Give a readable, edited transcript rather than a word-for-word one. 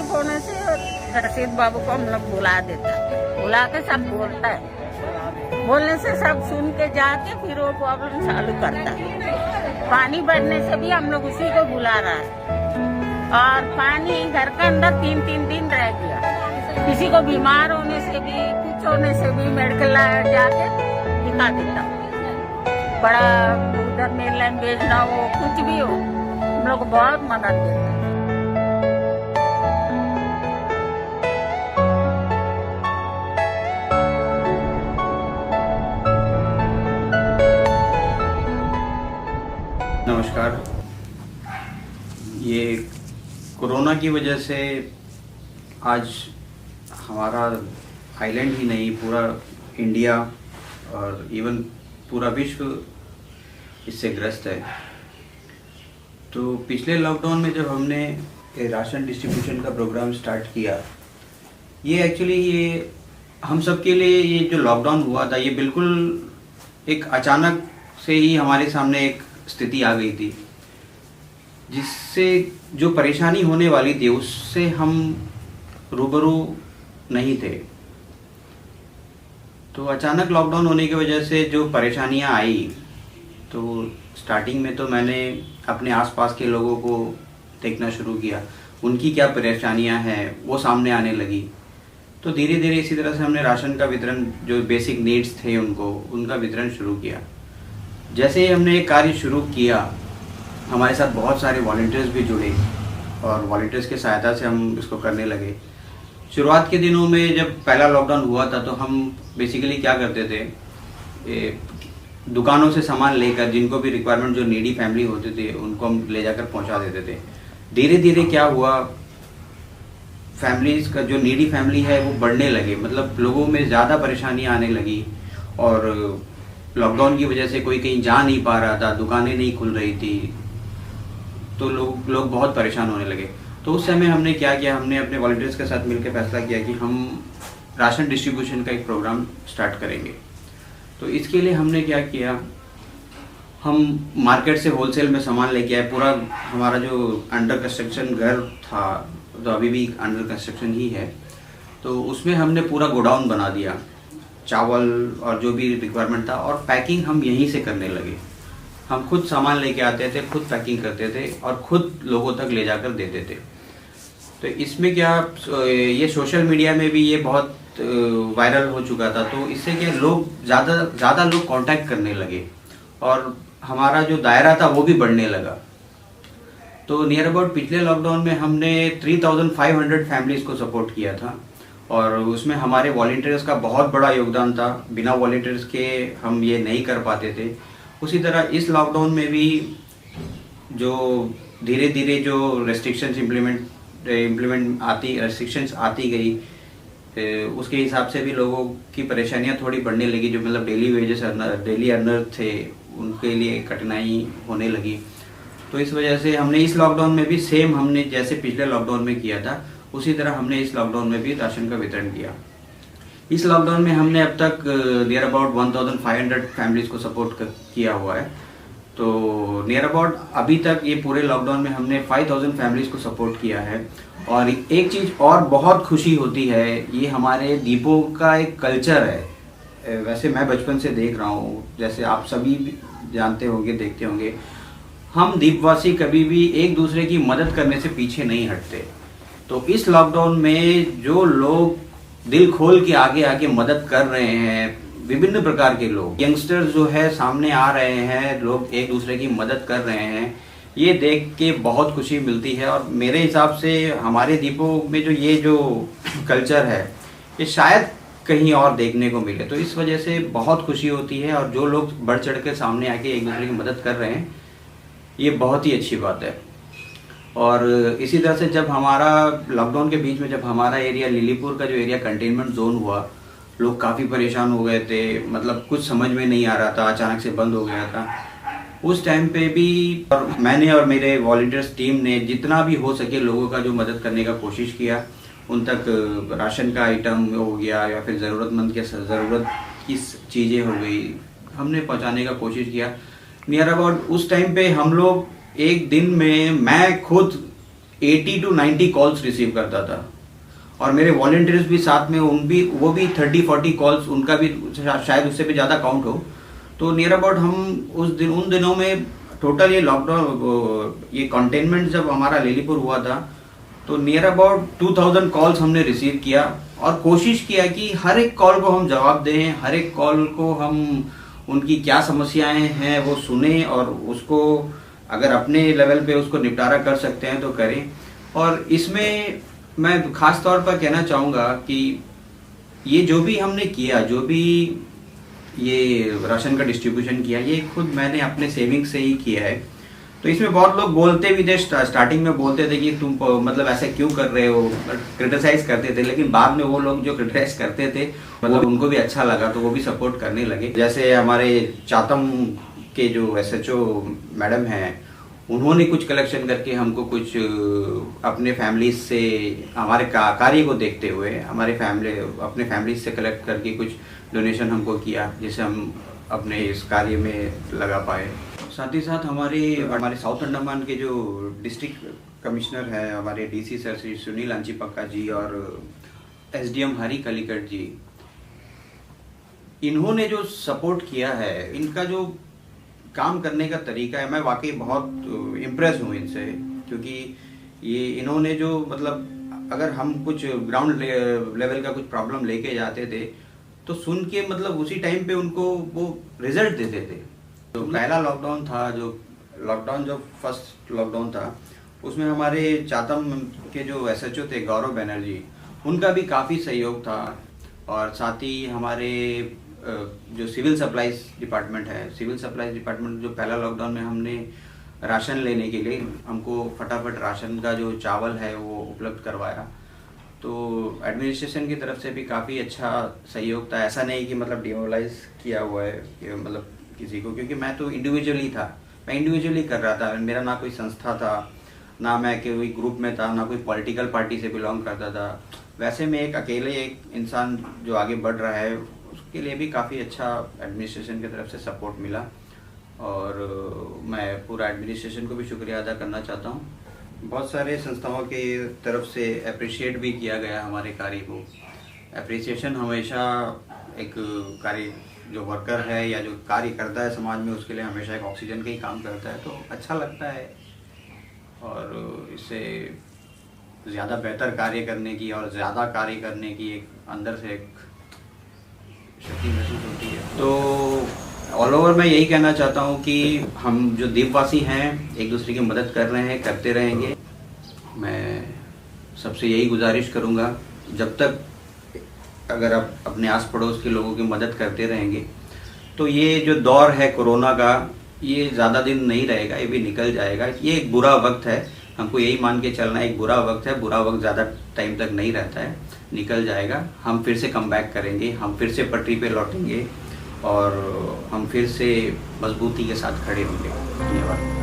तकलीफ होने से रशीद बाबू को हम लोग बुला देता, बुला के सब बोलता है, बोलने से सब सुन के जाके फिर वो प्रॉब्लम चालू करता है। पानी बढ़ने से भी हम लोग उसी को बुला रहा है। और पानी घर के अंदर 3-3 दिन रह गया। किसी को बीमार होने से भी, कुछ होने से भी मेडिकल जाके दिखा देता। बड़ा उधर मेरलाइन भेजना हो, कुछ भी हो, हम लोग बहुत मदद देते हैं। नमस्कार। ये कोरोना की वजह से आज हमारा आइलैंड ही नहीं, पूरा इंडिया और इवन पूरा विश्व इससे ग्रस्त है। तो पिछले लॉकडाउन में जब हमने राशन डिस्ट्रीब्यूशन का प्रोग्राम स्टार्ट किया, ये एक्चुअली ये हम सब के लिए ये जो लॉकडाउन हुआ था, ये बिल्कुल एक अचानक से ही हमारे सामने एक स्थिति आ गई थी, जिससे जो परेशानी होने वाली थी उससे हम रूबरू नहीं थे। तो अचानक लॉकडाउन होने की वजह से जो परेशानियां आई, तो स्टार्टिंग में तो मैंने अपने आसपास के लोगों को देखना शुरू किया, उनकी क्या परेशानियां हैं वो सामने आने लगी। तो धीरे धीरे इसी तरह से हमने राशन का वितरण, जो बेसिक नीड्स थे उनका वितरण शुरू किया। जैसे ही हमने ये कार्य शुरू किया, हमारे साथ बहुत सारे वॉलंटियर्स भी जुड़े और वॉलंटियर्स की सहायता से हम इसको करने लगे। शुरुआत के दिनों में जब पहला लॉकडाउन हुआ था, तो हम बेसिकली क्या करते थे, दुकानों से सामान लेकर जिनको भी रिक्वायरमेंट, जो नीडी फैमिली होते थे, उनको हम ले जाकर पहुंचा देते थे। धीरे धीरे क्या हुआ, फैमिलीज का जो नीडी फैमिली है वो बढ़ने लगे, मतलब लोगों में ज़्यादा परेशानियाँ आने लगी। और लॉकडाउन की वजह से कोई कहीं जा नहीं पा रहा था, दुकानें नहीं खुल रही थी, तो लोग बहुत परेशान होने लगे। तो उस समय हमने क्या किया, हमने अपने वॉलंटियर्स के साथ मिलकर फैसला किया कि हम राशन डिस्ट्रीब्यूशन का एक प्रोग्राम स्टार्ट करेंगे। तो इसके लिए हमने क्या किया, हम मार्केट से होलसेल में सामान लेके आए। पूरा हमारा जो अंडर कंस्ट्रक्शन घर था, तो अभी भी अंडर कंस्ट्रक्शन ही है, तो उसमें हमने पूरा गोडाउन बना दिया, चावल और जो भी रिक्वायरमेंट था, और पैकिंग हम यहीं से करने लगे। हम खुद सामान लेके आते थे, खुद पैकिंग करते थे और खुद लोगों तक ले जाकर देते थे। तो इसमें क्या, ये सोशल मीडिया में भी ये बहुत वायरल हो चुका था, तो इससे क्या लोग ज़्यादा लोग कांटेक्ट करने लगे और हमारा जो दायरा था वो भी बढ़ने लगा। तो नियर अबाउट पिछले लॉकडाउन में हमने 3500 फैमिलीज को सपोर्ट किया था, और उसमें हमारे वॉलंटियर्स का बहुत बड़ा योगदान था। बिना वॉलंटियर्स के हम ये नहीं कर पाते थे। उसी तरह इस लॉकडाउन में भी जो धीरे धीरे जो रेस्ट्रिक्शंस रेस्ट्रिक्शंस आती गई, उसके हिसाब से भी लोगों की परेशानियां थोड़ी बढ़ने लगी। जो मतलब डेली अर्नर थे, उनके लिए कठिनाई होने लगी। तो इस वजह से हमने इस लॉकडाउन में भी सेम, हमने जैसे पिछले लॉकडाउन में किया था, उसी तरह हमने इस लॉकडाउन में भी राशन का वितरण किया। इस लॉकडाउन में हमने अब तक नियर अबाउट 1500 फैमिलीज को सपोर्ट किया हुआ है। तो नियर अबाउट अभी तक ये पूरे लॉकडाउन में हमने 5000 फैमिलीज को सपोर्ट किया है। और एक चीज़ और बहुत खुशी होती है, ये हमारे दीपों का एक कल्चर है। वैसे मैं बचपन से देख रहा हूँ, जैसे आप सभी जानते होंगे, देखते होंगे, हम दीपवासी कभी भी एक दूसरे की मदद करने से पीछे नहीं हटते। तो इस लॉकडाउन में जो लोग दिल खोल के आगे आके मदद कर रहे हैं, विभिन्न प्रकार के लोग, यंगस्टर्स जो है सामने आ रहे हैं, लोग एक दूसरे की मदद कर रहे हैं, ये देख के बहुत खुशी मिलती है। और मेरे हिसाब से हमारे दीपों में जो कल्चर है, ये शायद कहीं और देखने को मिले। तो इस वजह से बहुत खुशी होती है, और जो लोग बढ़ चढ़ के सामने आके एक दूसरे की मदद कर रहे हैं, ये बहुत ही अच्छी बात है। और इसी तरह से जब हमारा लॉकडाउन के बीच में जब हमारा एरिया लीलीपुर का जो एरिया कंटेनमेंट जोन हुआ, लोग काफ़ी परेशान हो गए थे, मतलब कुछ समझ में नहीं आ रहा था, अचानक से बंद हो गया था। उस टाइम पे भी और मैंने और मेरे वॉलंटियर्स टीम ने जितना भी हो सके लोगों का जो मदद करने का कोशिश किया, उन तक राशन का आइटम हो गया या फिर ज़रूरतमंद के ज़रूरत की चीज़ें हो गई, हमने पहुंचाने का कोशिश किया। नियर अबाउट उस टाइम पे हम लोग एक दिन में, मैं खुद 80 to 90 कॉल्स रिसीव करता था, और मेरे वॉलंटियर्स भी साथ में, वो भी 30-40 कॉल्स, उनका भी शायद उससे भी ज़्यादा काउंट हो। तो नियर अबाउट हम उन दिनों में टोटल ये लॉकडाउन, ये कंटेनमेंट जब हमारा लेलीपुर हुआ था, तो नियर अबाउट 2000 कॉल्स हमने रिसीव किया, और कोशिश किया कि हर एक कॉल को हम जवाब दें, हर एक कॉल को हम उनकी क्या समस्याएं हैं वो सुने, और उसको अगर अपने लेवल पे उसको निपटारा कर सकते हैं तो करें। और इसमें मैं खास तौर पर कहना चाहूँगा कि ये जो भी हमने किया, जो भी ये राशन का डिस्ट्रीब्यूशन किया, ये खुद मैंने अपने सेविंग से ही किया है। तो इसमें बहुत लोग बोलते भी थे, स्टार्टिंग में बोलते थे कि तुम मतलब ऐसे क्यों कर रहे हो, क्रिटिसाइज करते थे, लेकिन बाद में वो लोग जो क्रिटिसाइज करते थे मतलब उनको भी अच्छा लगा, तो वो भी सपोर्ट करने लगे। जैसे हमारे चातम के जो SHO मैडम हैं, उन्होंने कुछ कलेक्शन करके हमको कुछ अपने फैमिलीज से, हमारे कार्य को देखते हुए अपने फैमिलीज से कलेक्ट करके कुछ डोनेशन हमको किया, जिसे हम अपने इस कार्य में लगा पाए। साथ ही साथ हमारे साउथ अंडमान के जो डिस्ट्रिक्ट कमिश्नर हैं, हमारे DC सर श्री सुनील अंचिपक्का जी और SDM हरी कलिकट जी, इन्होंने जो सपोर्ट किया है, इनका जो काम करने का तरीका है, मैं वाकई बहुत इम्प्रेस हूँ इनसे। क्योंकि ये इन्होंने जो मतलब अगर हम कुछ ग्राउंड लेवल का कुछ प्रॉब्लम लेके जाते थे तो सुन के मतलब उसी टाइम पे उनको वो रिजल्ट देते थे। तो पहला लॉकडाउन था, जो फर्स्ट लॉकडाउन था, उसमें हमारे चातम के जो SHO थे गौरव बनर्जी, उनका भी काफ़ी सहयोग था। और साथ ही हमारे जो सिविल सप्लाईज डिपार्टमेंट है, सिविल सप्लाईज डिपार्टमेंट जो पहला लॉकडाउन में हमने राशन लेने के लिए हमको फटाफट राशन का जो चावल है वो उपलब्ध करवाया। तो एडमिनिस्ट्रेशन की तरफ से भी काफ़ी अच्छा सहयोग था। ऐसा नहीं कि मतलब डिमोरलाइज किया हुआ है कि मतलब किसी को, क्योंकि मैं तो इंडिविजुअली था, मैं इंडिविजुअली कर रहा था। मेरा ना कोई संस्था था, ना मैं कोई ग्रुप में था, ना कोई पॉलिटिकल पार्टी से बिलोंग करता था। वैसे में एक अकेले एक इंसान जो आगे बढ़ रहा है, उसके लिए भी काफ़ी अच्छा एडमिनिस्ट्रेशन की तरफ से सपोर्ट मिला। और मैं पूरा एडमिनिस्ट्रेशन को भी शुक्रिया अदा करना चाहता हूँ। बहुत सारे संस्थाओं के तरफ से अप्रिशिएट भी किया गया हमारे कार्य को। अप्रिसिएशन हमेशा एक कार्य जो वर्कर है या जो कार्य करता है समाज में, उसके लिए हमेशा एक ऑक्सीजन का ही काम करता है, तो अच्छा लगता है। और इससे ज़्यादा बेहतर कार्य करने की और ज़्यादा कार्य करने की एक अंदर से एक शक्ति महसूस होती है। तो ऑल ओवर मैं यही कहना चाहता हूँ कि हम जो द्वीपवासी हैं एक दूसरे की मदद कर रहे हैं, करते रहेंगे। मैं सबसे यही गुजारिश करूँगा, जब तक अगर आप अपने आस पड़ोस के लोगों की मदद करते रहेंगे तो ये जो दौर है कोरोना का, ये ज़्यादा दिन नहीं रहेगा, ये भी निकल जाएगा। ये एक बुरा वक्त है, हमको यही मान के चलना है, एक बुरा वक्त है। बुरा वक्त ज़्यादा टाइम तक नहीं रहता है, निकल जाएगा। हम फिर से कम बैक करेंगे, हम फिर से पटरी पे लौटेंगे और हम फिर से मजबूती के साथ खड़े होंगे। धन्यवाद।